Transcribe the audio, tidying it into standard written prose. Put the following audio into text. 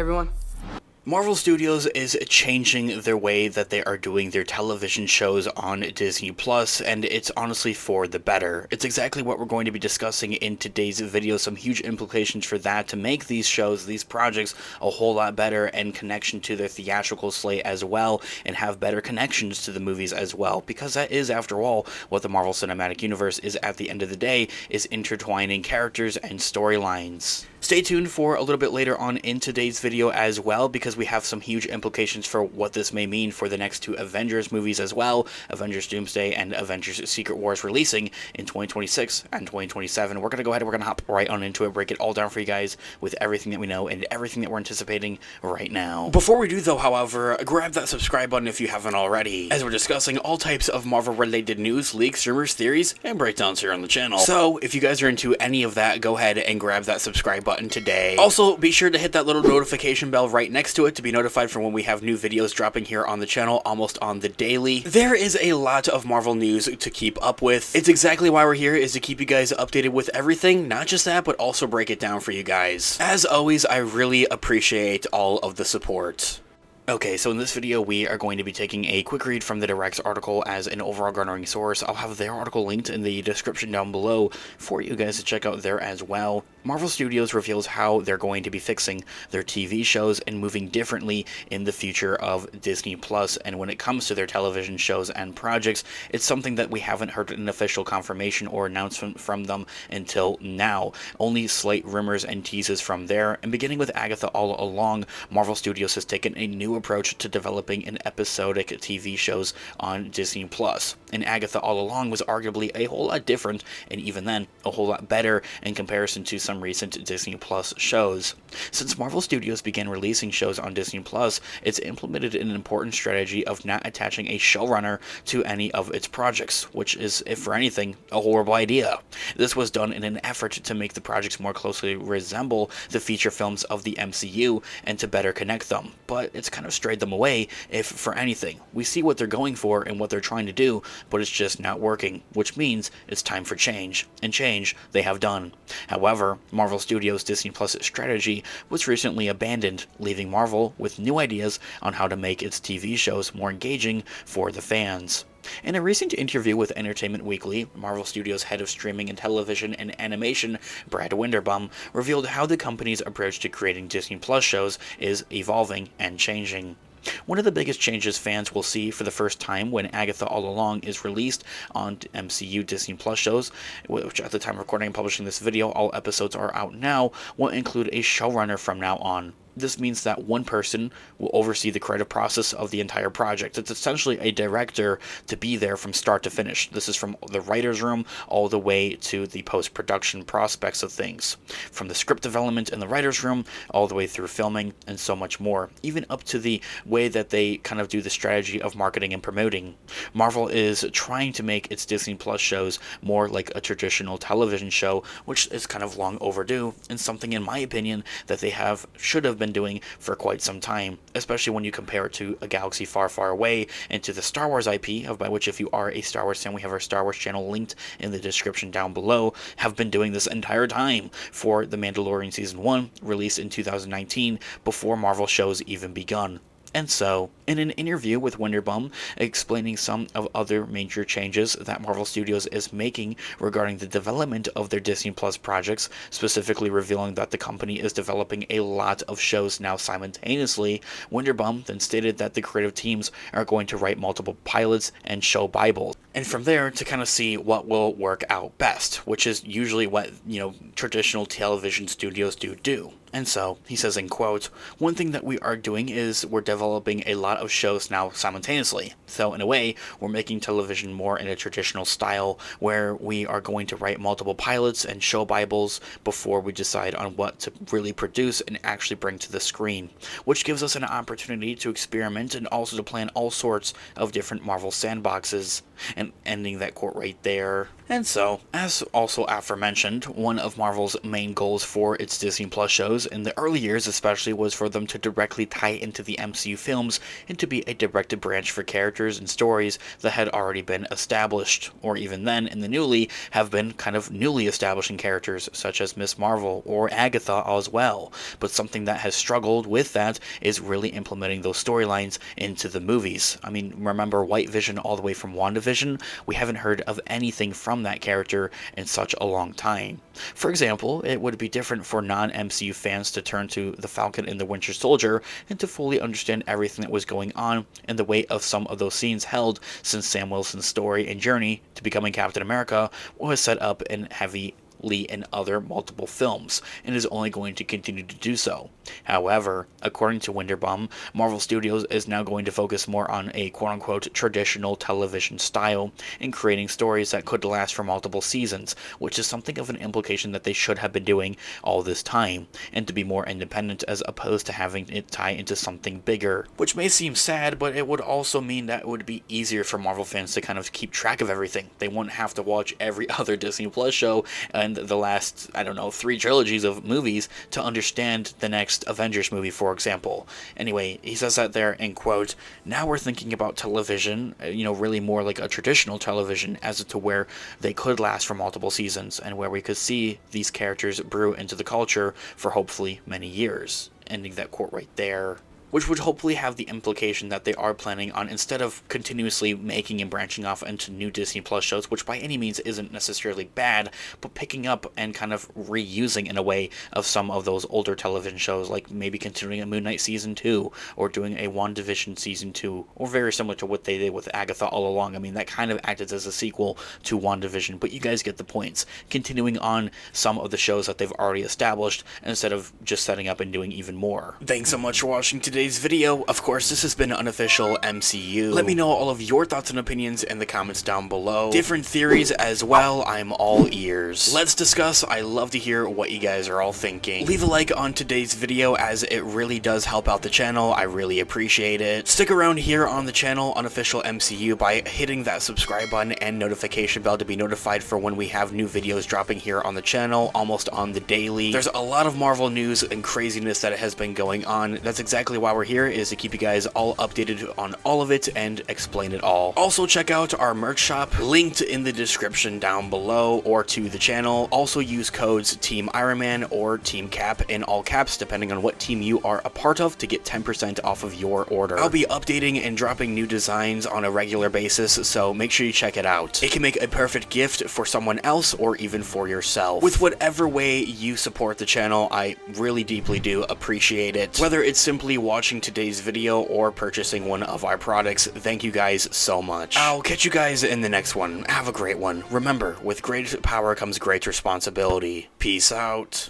everyone. Marvel Studios is changing their way that they are doing their television shows on Disney Plus, and it's honestly for the better. It's exactly what we're going to be discussing in today's video, some huge implications for that to make these shows, these projects, a whole lot better and connection to their theatrical slate as well, and have better connections to the movies as well, because that is, after all, what the Marvel Cinematic Universe is at the end of the day, is intertwining characters and storylines. Stay tuned for a little bit later on in today's video as well, because we have some huge implications for what this may mean for the next two Avengers movies as well, Avengers Doomsday and Avengers Secret Wars, releasing in 2026 and 2027. We're going to go ahead and we're going to hop right on into it, break it all down for you guys with everything that we know and everything that we're anticipating right now. Before we do though, however, grab that subscribe button if you haven't already, as we're discussing all types of Marvel related news, leaks, rumors, theories, and breakdowns here on the channel. So if you guys are into any of that, go ahead and grab that subscribe button today. Also, be sure to hit that little notification bell right next to it to be notified for when we have new videos dropping here on the channel almost on the daily. There is a lot of Marvel news to keep up with. It's exactly why we're here, is to keep you guys updated with everything, not just that, but also break it down for you guys. As always, I really appreciate all of the support. Okay, so in this video, we are going to be taking a quick read from the Direct's article as an overall garnering source. I'll have their article linked in the description down below for you guys to check out there as well. Marvel Studios reveals how they're going to be fixing their TV shows and moving differently in the future of Disney Plus. And when it comes to their television shows and projects, it's something that we haven't heard an official confirmation or announcement from them until now. Only slight rumors and teases from there. And beginning with Agatha All Along, Marvel Studios has taken a new approach to developing an episodic TV shows on Disney Plus. And Agatha All Along was arguably a whole lot different, and even then, a whole lot better in comparison to some recent Disney Plus shows. Since Marvel Studios began releasing shows on Disney Plus, it's implemented an important strategy of not attaching a showrunner to any of its projects, which is, if for anything, a horrible idea. This was done in an effort to make the projects more closely resemble the feature films of the MCU and to better connect them, but it's kind of strayed them away, if for anything. We see what they're going for and what they're trying to do, but it's just not working, which means it's time for change, and change they have done. However, Marvel Studios' Disney Plus strategy was recently abandoned, leaving Marvel with new ideas on how to make its TV shows more engaging for the fans. In a recent interview with Entertainment Weekly, Marvel Studios' head of streaming and television and animation, Brad Winderbaum, revealed how the company's approach to creating Disney Plus shows is evolving and changing. One of the biggest changes fans will see for the first time when Agatha All Along is released on MCU Disney Plus shows, which at the time of recording and publishing this video, all episodes are out now, will include a showrunner from now on. This means that one person will oversee the creative process of the entire project. It's essentially a director to be there from start to finish. This is from the writer's room all the way to the post-production prospects of things. From the script development in the writer's room all the way through filming and so much more. Even up to the way that they kind of do the strategy of marketing and promoting. Marvel is trying to make its Disney Plus shows more like a traditional television show, which is kind of long overdue, and something in my opinion that they should have been doing for quite some time, especially when you compare it to A Galaxy Far, Far Away and to the Star Wars IP, by which if you are a Star Wars fan, we have our Star Wars channel linked in the description down below, have been doing this entire time for The Mandalorian Season 1, released in 2019, before Marvel shows even begun. And so, in an interview with Winderbaum explaining some of other major changes that Marvel Studios is making regarding the development of their Disney Plus projects, specifically revealing that the company is developing a lot of shows now simultaneously, Winderbaum then stated that the creative teams are going to write multiple pilots and show Bibles. And from there, to kind of see what will work out best, which is usually what, traditional television studios do. And so, he says in quote, "One thing that we are doing is we're developing a lot of shows now simultaneously. So in a way, we're making television more in a traditional style where we are going to write multiple pilots and show Bibles before we decide on what to really produce and actually bring to the screen, which gives us an opportunity to experiment and also to plan all sorts of different Marvel sandboxes." And ending that quote right there. And so, as also aforementioned, one of Marvel's main goals for its Disney Plus shows in the early years especially was for them to directly tie into the MCU films and to be a directed branch for characters and stories that had already been established, or even then in the newly have been kind of newly establishing characters such as Miss Marvel or Agatha as well. But something that has struggled with that is really implementing those storylines into the movies. I mean, remember White Vision all the way from WandaVision? We haven't heard of anything from that character in such a long time. For example, it would be different for non-MCU fans to turn to The Falcon and the Winter Soldier and to fully understand everything that was going on and the weight of some of those scenes held, since Sam Wilson's story and journey to becoming Captain America was set up in heavy in other multiple films, and is only going to continue to do so. However, according to Winterbum, Marvel Studios is now going to focus more on a quote-unquote traditional television style in creating stories that could last for multiple seasons, which is something of an implication that they should have been doing all this time, and to be more independent as opposed to having it tie into something bigger. Which may seem sad, but it would also mean that it would be easier for Marvel fans to kind of keep track of everything. They wouldn't have to watch every other Disney Plus show and the last, 3 trilogies of movies to understand the next Avengers movie, for example. Anyway, he says that there in quote, "Now we're thinking about television, really more like a traditional television as to where they could last for multiple seasons and where we could see these characters brew into the culture for hopefully many years." Ending that quote right there. Which would hopefully have the implication that they are planning on, instead of continuously making and branching off into new Disney Plus shows, which by any means isn't necessarily bad, but picking up and kind of reusing in a way of some of those older television shows, like maybe continuing a Moon Knight Season 2, or doing a WandaVision Season 2, or very similar to what they did with Agatha all along. I mean, that kind of acted as a sequel to WandaVision, but you guys get the points. Continuing on some of the shows that they've already established, instead of just setting up and doing even more. Thanks so much for watching today's video. Of course, this has been Unofficial MCU. Let me know all of your thoughts and opinions in the comments down below. Different theories as well, I'm all ears. Let's discuss. I love to hear what you guys are all thinking. Leave a like on today's video as it really does help out the channel. I really appreciate it. Stick around here on the channel, Unofficial MCU, by hitting that subscribe button and notification bell to be notified for when we have new videos dropping here on the channel, almost on the daily. There's a lot of Marvel news and craziness that has been going on. That's exactly why we're here, is to keep you guys all updated on all of it and explain it all. Also, check out our merch shop, linked in the description down below or to the channel. Also use codes Team Iron Man or Team Cap in all caps, depending on what team you are a part of, to get 10% off of your order. I'll be updating and dropping new designs on a regular basis, so make sure you check it out. It can make a perfect gift for someone else or even for yourself. With whatever way you support the channel, I really deeply do appreciate it. Whether it's simply watching today's video or purchasing one of our products, thank you guys so much. I'll catch you guys in the next one. Have a great one. Remember, with great power comes great responsibility. Peace out.